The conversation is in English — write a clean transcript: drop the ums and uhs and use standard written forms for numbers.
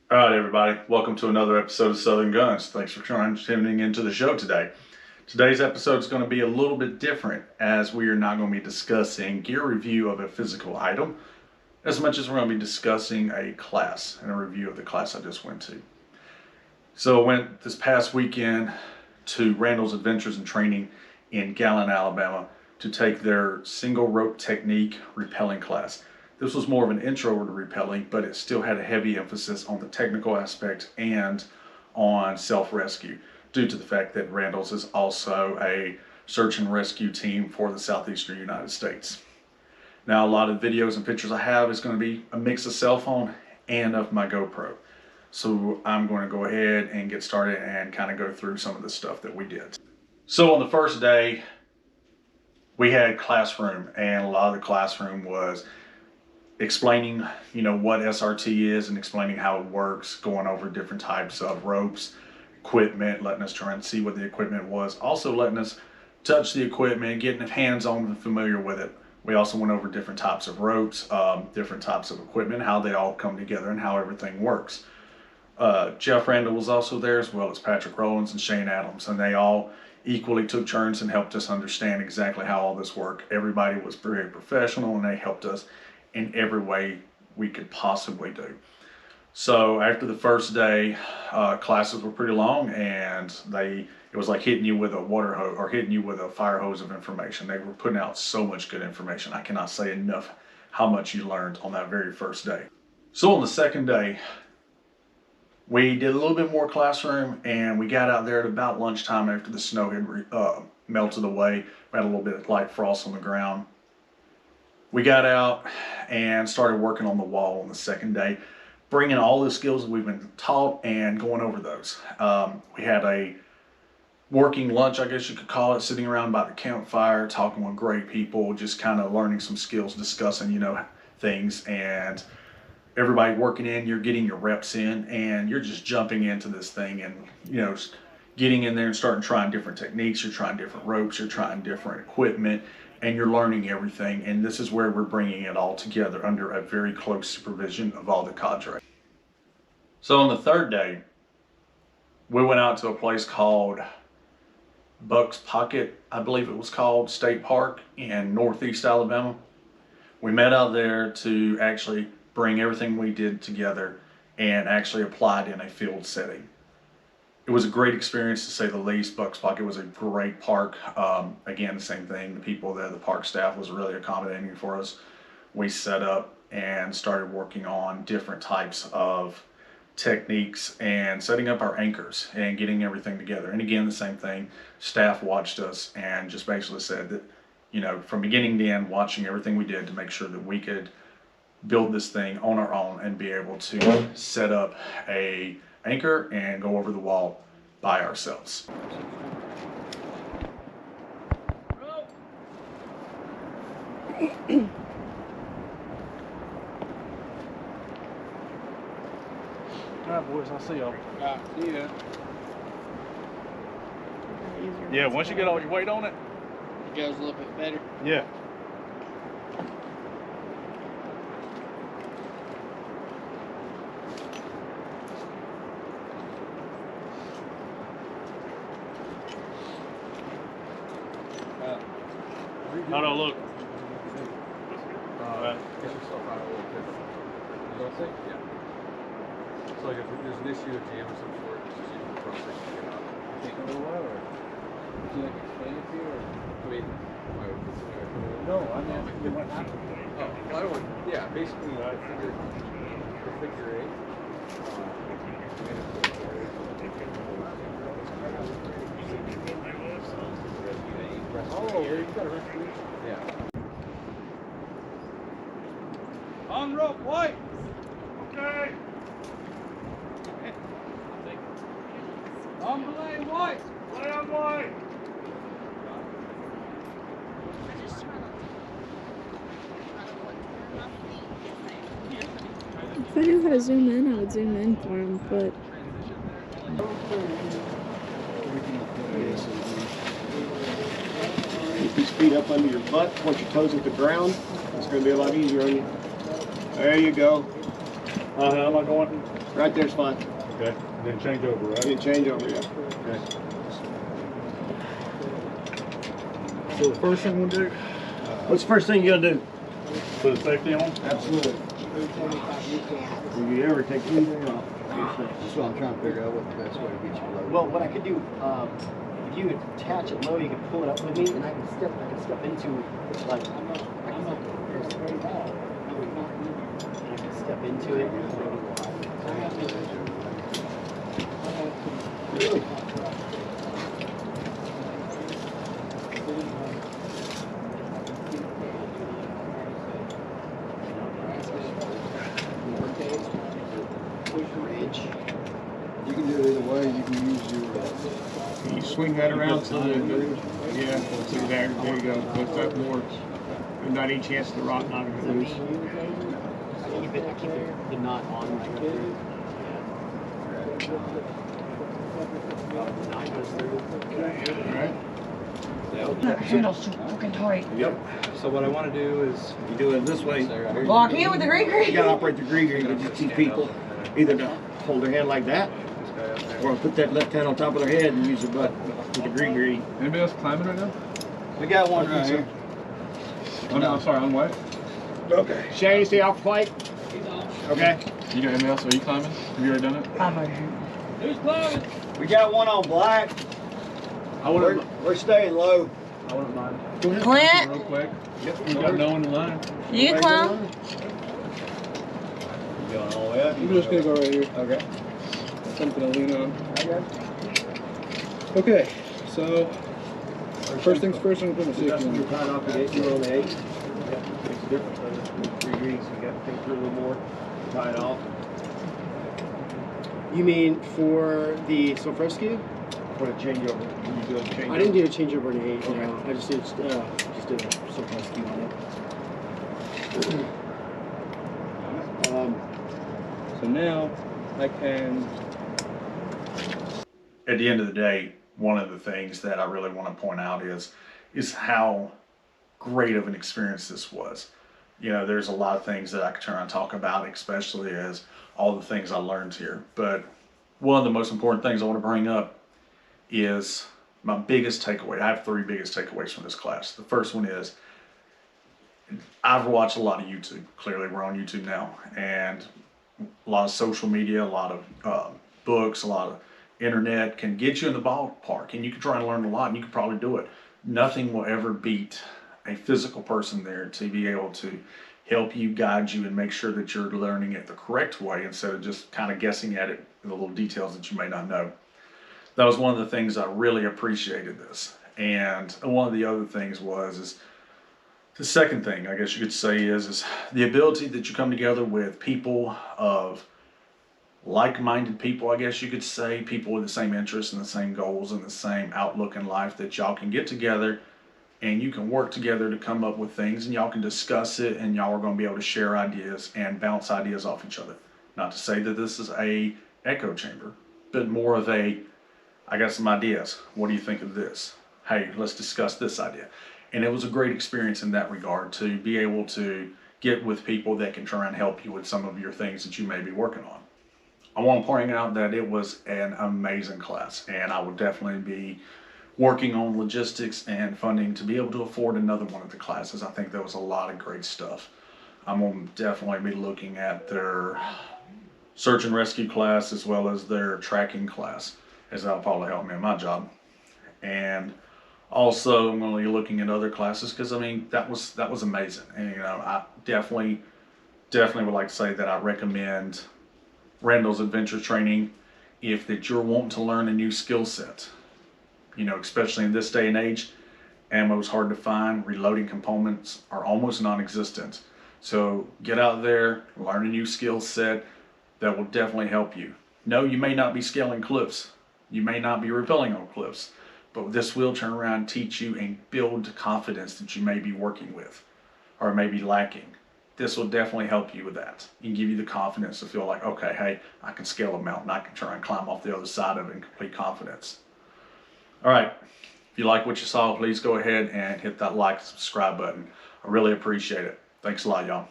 All right, everybody, welcome to another episode of Southern Guns. Thanks for tuning into the show today. Today's episode is going to be a little bit different, as we are not going to be discussing gear review of a physical item as much as we're going to be discussing a class and a review of the class I just went to. So I went this past weekend to Randall's Adventures and Training in Gallen, Alabama to take their single rope technique repelling class. This was more of an intro to repelling, but it still had a heavy emphasis on the technical aspect and on self-rescue, due to the fact that Randall's is also a search and rescue team for the southeastern United States. Now, a lot of videos and pictures I have is going to be a mix of cell phone and of my GoPro. So I'm going to go ahead and get started and kind of go through some of the stuff that we did. So on the first day, we had classroom, and a lot of the classroom was explaining, what SRT is and explaining how it works, going over different types of ropes, equipment, letting us try and see what the equipment was, also letting us touch the equipment, getting hands-on and familiar with it. We also went over different types of ropes, different types of equipment, how they all come together and how everything works. Jeff Randall was also there, as well as Patrick Rollins and Shane Adams, and they all equally took turns and helped us understand exactly how all this worked. Everybody was very professional, and they helped us in every way we could possibly do. So after the first day, classes were pretty long, and it was like hitting you with a water hose or hitting you with a fire hose of information. They were putting out so much good information. I cannot say enough how much you learned on that very first day. So on the second day, we did a little bit more classroom, and we got out there at about lunchtime after the snow had melted away. We had a little bit of light frost on the ground. We got out and started working on the wall on the second day, bringing all the skills that we've been taught and going over those. We had a working lunch, I guess you could call it, sitting around by the campfire, talking with great people, just kind of learning some skills, discussing, things, and everybody working in, you're getting your reps in, and you're just jumping into this thing and, getting in there and starting trying different techniques. You're trying different ropes, you're trying different equipment, and you're learning everything. And this is where we're bringing it all together under a very close supervision of all the cadre. So on the third day, we went out to a place called Buck's Pocket, I believe it was called, State Park in Northeast Alabama. We met out there to actually bring everything we did together and actually apply it in a field setting. It was a great experience, to say the least. Buck's Pocket was a great park. Again, the same thing. The people there, the park staff was really accommodating for us. We set up and started working on different types of techniques and setting up our anchors and getting everything together. And again, the same thing. Staff watched us and just basically said that, from beginning to end, watching everything we did to make sure that we could build this thing on our own and be able to set up a anchor and go over the wall by ourselves. Alright, boys, I'll see y'all. See ya. Yeah, once you get all your weight on it, It goes a little bit better. yeah. No, look. Get yourself out a little bit. You know what I'm saying? Yeah. So like if there's an issue, a jam or some sort, it's just even the process to get out. Take a little while, or would you like to explain it to you, or? I mean, why would this No, I mean, what happened? Oh, well, I don't want, yeah, basically, the figure eight. Oh, you got a referee? Yeah. On rope, white. Okay. On belay, white. Play on white. If I knew how to zoom in, I would zoom in for him, but Keep these feet up under your butt, point your toes at the ground. It's going to be a lot easier on you. There you go. How am I going? Right there's fine. Okay, and then change over, right? You change over, yeah. Okay. So the first thing we'll do, What's the first thing you're gonna do? put the safety on. Absolutely. Will you ever take anything off? That's what I'm trying to figure out what the best way to get you loaded. Well, what I could do, if you attach it low, you can pull it up with me, and I can step into like I can step into it. You can do it either way. You can use your. You swing that around so that, yeah, see there you go. Lift up more. There's not any chance the rock knot will loose. I keep the knot on right there. Knot goes through. Alright? That handle's too fucking tight. Yep. So what I want to do is You do it this way. Well, I can't with the green You green. gotta operate the green. You just teach people either to hold their hand like that, or put that left hand on top of their head and use the butt with the green. Anybody else climbing right now? we got one right here. Oh no, I'm sorry, I'm white. Okay. Shane, stay off plate. Okay. You got anybody else? Are you climbing? Have you already done it? I'm right here. We got one on black. We're staying low. I wouldn't mind. Clint, Real quick. Yep, we got no one in line. you can climb. Going all the way up. I'm just gonna go right here. Okay. Something to lean on. Okay, so first things first, I'm gonna put my You're safety on. tied off the 8. You're on the 8. Makes a difference. 3 degrees. You got to think through a little more. Tie it off. You mean for the silk rescue? Put a changeover. You do a changeover. I didn't do a changeover in the 8. No, I just did a silk rescue on it. So now I can. At the end of the day, one of the things that I really want to point out is how great of an experience this was. You know, there's a lot of things that I could try and talk about, especially as all the things I learned here. But one of the most important things I want to bring up is my biggest takeaway. I have 3 biggest takeaways from this class. The first one is I've watched a lot of YouTube. Clearly, we're on YouTube now, and a lot of social media, a lot of books, a lot of internet can get you in the ballpark, and you can try and learn a lot, and you can probably do it. Nothing will ever beat a physical person there to be able to help you, guide you, and make sure that you're learning it the correct way instead of just kind of guessing at it, the little details that you may not know. That was one of the things I really appreciated this. And one of the other things is the second thing, I guess you could say, is the ability that you come together with people of like-minded people, I guess you could say, people with the same interests and the same goals and the same outlook in life, that y'all can get together and you can work together to come up with things, and y'all can discuss it, and y'all are going to be able to share ideas and bounce ideas off each other. Not to say that this is a echo chamber, but more of a, I got some ideas. What do you think of this? Hey, let's discuss this idea. And it was a great experience in that regard, to be able to get with people that can try and help you with some of your things that you may be working on. I want to point out that it was an amazing class, and I will definitely be working on logistics and funding to be able to afford another one of the classes. I think there was a lot of great stuff. I'm going to definitely be looking at their search and rescue class as well as their tracking class, as that'll probably help me in my job. And also I'm going to be looking at other classes, because I mean that was amazing. And you know, I definitely would like to say that I recommend Randall's adventure training if that you're wanting to learn a new skill set. You know, especially in this day and age, ammo is hard to find, reloading components are almost non-existent. So get out there, learn a new skill set that will definitely help you. No, you may not be scaling cliffs, you may not be rappelling on cliffs, but this will turn around and teach you and build confidence that you may be working with or may be lacking. This will definitely help you with that and give you the confidence to feel like, okay, hey, I can scale a mountain, I can try and climb off the other side of it in complete confidence. All right, if you like what you saw, please go ahead and hit that like and subscribe button. I really appreciate it. Thanks a lot, y'all.